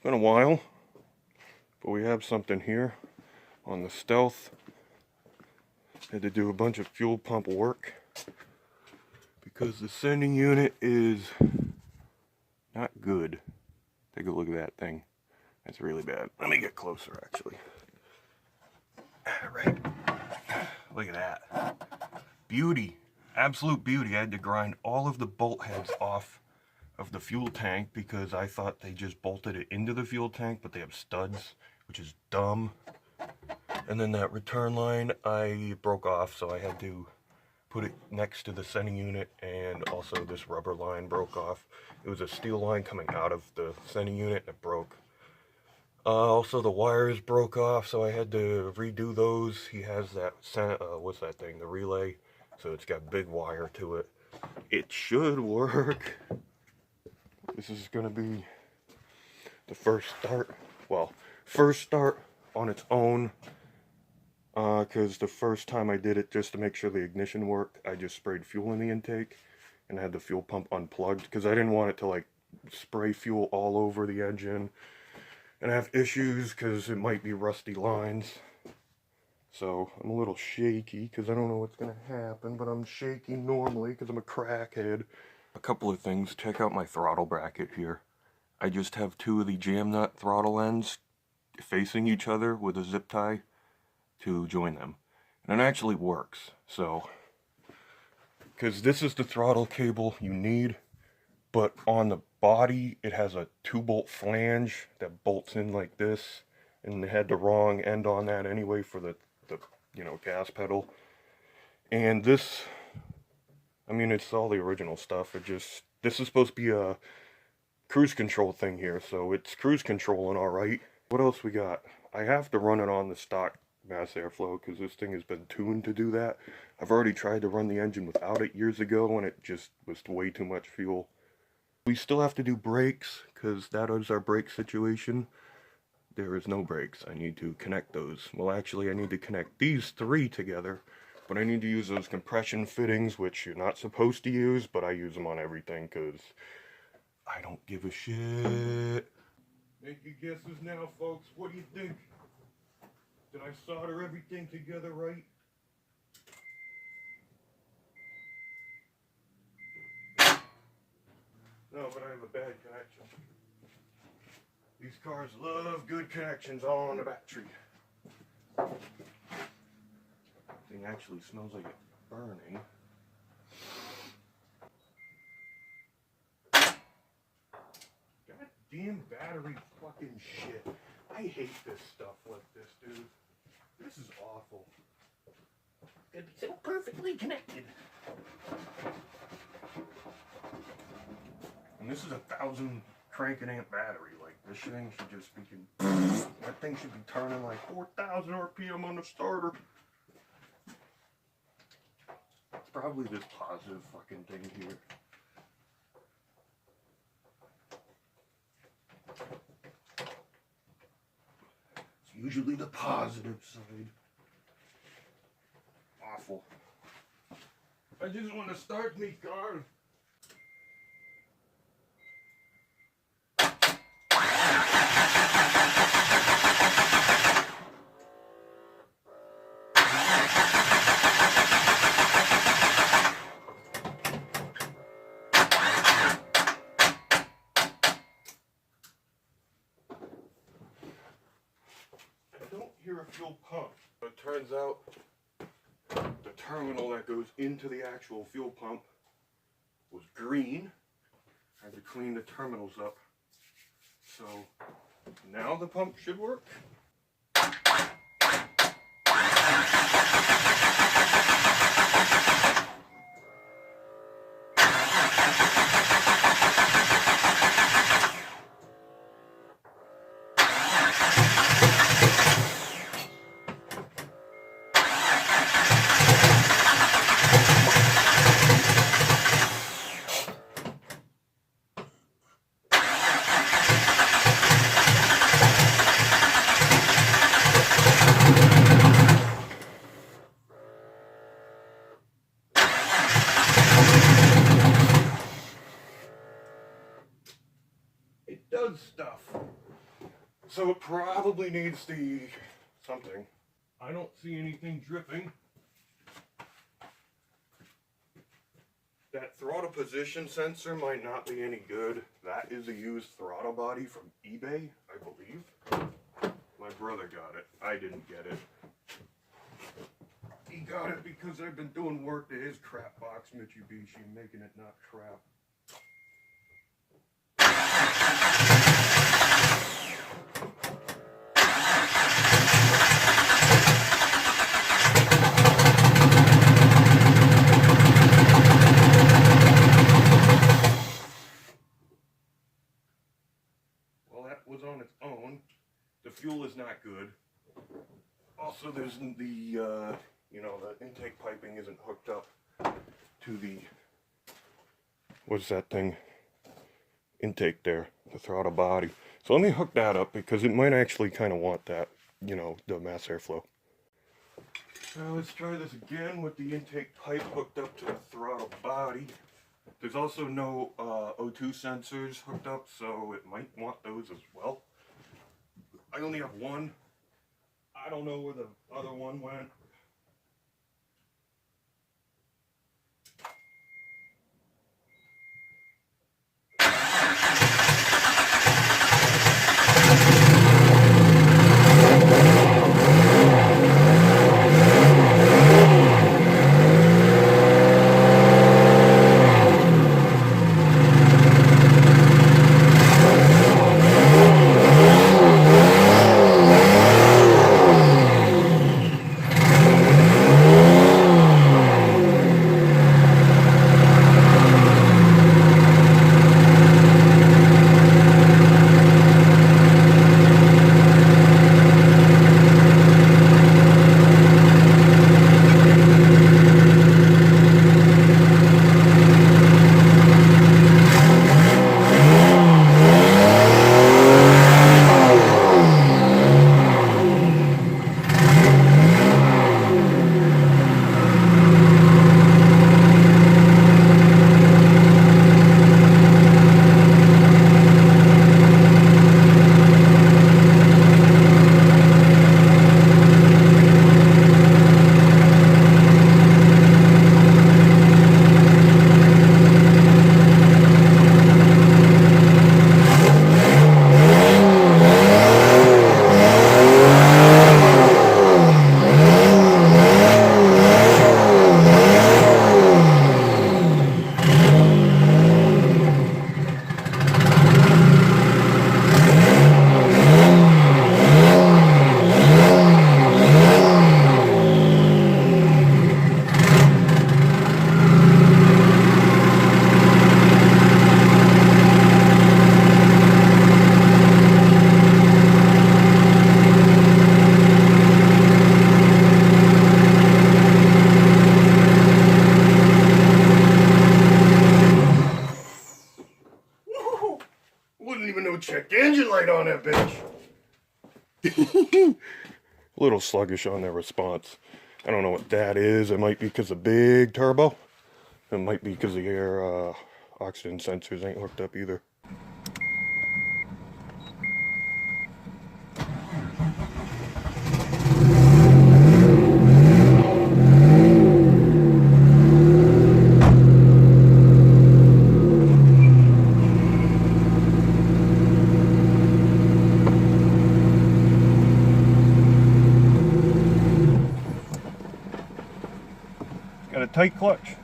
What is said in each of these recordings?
been a while, but we have something here on the Stealth. Had to do a bunch of fuel pump work because the sending unit is not good. Take a look at that thing. That's really bad. Let me get closer, actually. Alright. Look at that. Beauty. Absolute beauty. I had to grind all of the bolt heads off of the fuel tank because I thought they just bolted it into the fuel tank, but they have studs, which is dumb. And then that return line I broke off, so I had to put it next to the sending unit, and also this rubber line broke off. It was a steel line coming out of the sending unit and it broke. Also the wires broke off, so I had to redo those. He has that, what's that thing, the relay, so it's got big wire to it. It should work. This is gonna be the first start, well, first start on its own, because the first time I did it just to make sure the ignition worked, I just sprayed fuel in the intake and had the fuel pump unplugged because I didn't want it to like spray fuel all over the engine and have issues because it might be rusty lines. So I'm a little shaky because I don't know what's going to happen, but I'm shaky normally because I'm a crackhead. A couple of things. Check out my throttle bracket here. I just have two of the jam nut throttle ends facing each other with a zip tie to join them. And it actually works. So, because this is the throttle cable you need, but on the body it has a 2-bolt flange that bolts in like this, and they had the wrong end on that anyway for the gas pedal. And this, I mean, it's all the original stuff. This is supposed to be a cruise control thing here, so it's cruise controlling all right. What else we got? I have to run it on the stock mass airflow because this thing has been tuned to do that. I've already tried to run the engine without it years ago and it just was way too much fuel. We still have to do brakes because that is our brake situation. There is no brakes. I need to connect those. Well, actually I need to connect these 3 together, but I need to use those compression fittings, which you're not supposed to use, but I use them on everything because I don't give a shit. Make your guesses now, folks. What do you think? Did I solder everything together right? No, but I have a bad connection. These cars love good connections on the battery. Thing actually smells like it's burning. Goddamn battery fucking shit. I hate this stuff like this, dude. This is awful. It's gotta be so perfectly connected. And this is a 1,000 cranking amp battery. Like, this thing should just be, that thing should be turning like 4,000 RPM on the starter. It's probably this positive fucking thing here. It's usually the positive side. Awful. I just want to start me car. A fuel pump. But it turns out the terminal that goes into the actual fuel pump was green. I had to clean the terminals up. So now the pump should work. It does stuff. So it probably needs the something. I don't see anything dripping. That throttle position sensor might not be any good. That is a used throttle body from eBay, I believe. My brother got it. I didn't get it. He got it because I've been doing work to his crap box Mitsubishi and making it not crap. Well, that was on its own. The fuel is not good. Also, there's the, you know, the intake piping isn't hooked up to the, what's that thing? Intake there, the throttle body. So let me hook that up because it might actually kind of want that, you know, the mass airflow. Now let's try this again with the intake pipe hooked up to the throttle body. There's also no O2 sensors hooked up, so it might want those as well. I only have one. I don't know where the other one went. Check engine light on that bitch. A little sluggish on their response. I don't know what that is. It might be because of big turbo. It might be because the air oxygen sensors ain't hooked up either. Got a tight clutch.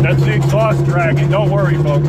That's the exhaust dragging, don't worry folks.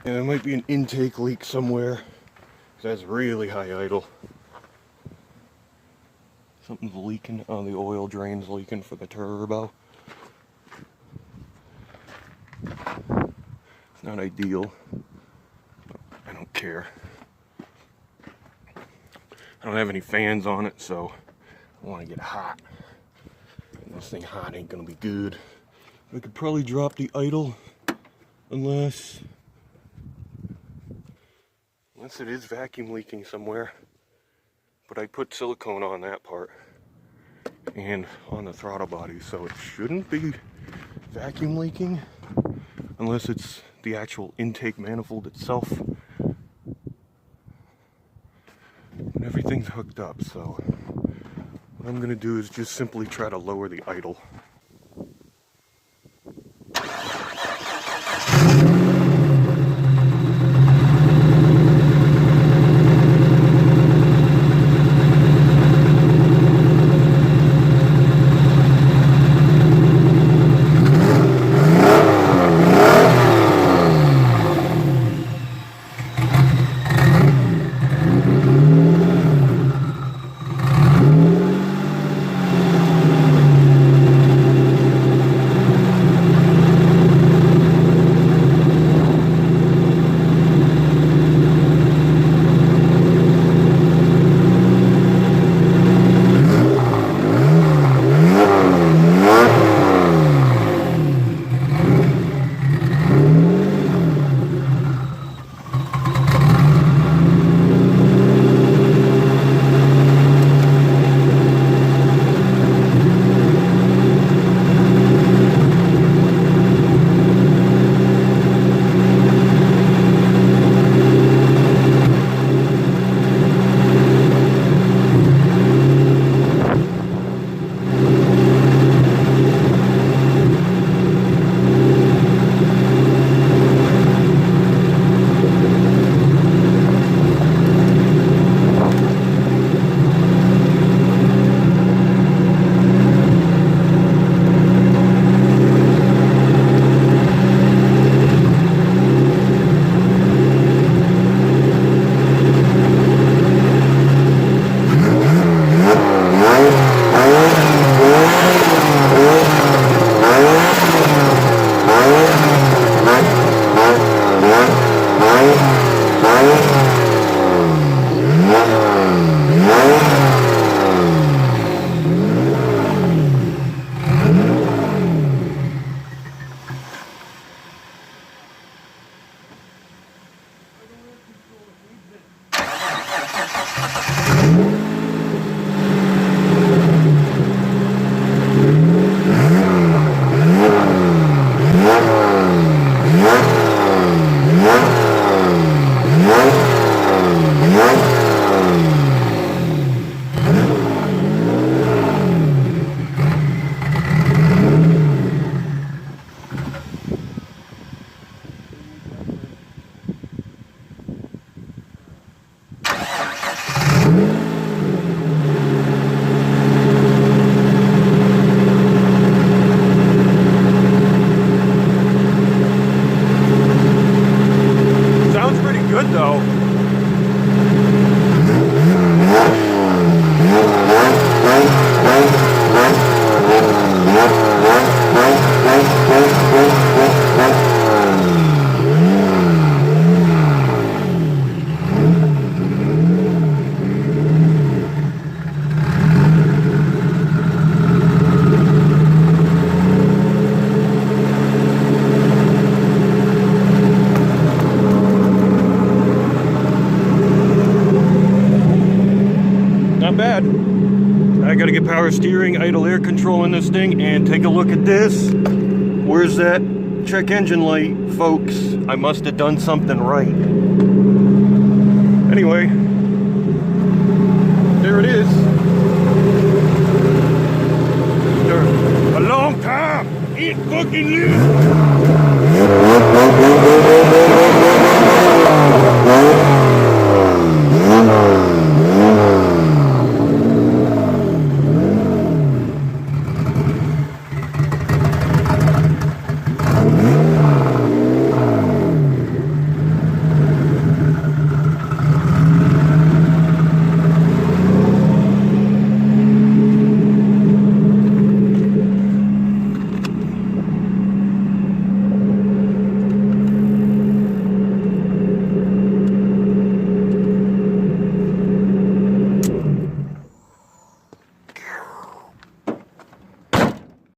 And there might be an intake leak somewhere. That's really high idle. Something's leaking. Oh, the oil drain's leaking for the turbo. It's not ideal, but I don't care. I don't have any fans on it, so I want to get hot. And this thing hot ain't gonna be good. I could probably drop the idle unless it is vacuum leaking somewhere. But I put silicone on that part and on the throttle body, so it shouldn't be vacuum leaking unless it's the actual intake manifold itself. But everything's hooked up, so what I'm gonna do is just simply try to lower the idle. I gotta get power steering, idle air control in this thing, and take a look at this. Where's that check engine light, folks? I must have done something right. Anyway, there it is. After a long time, it fucking lives.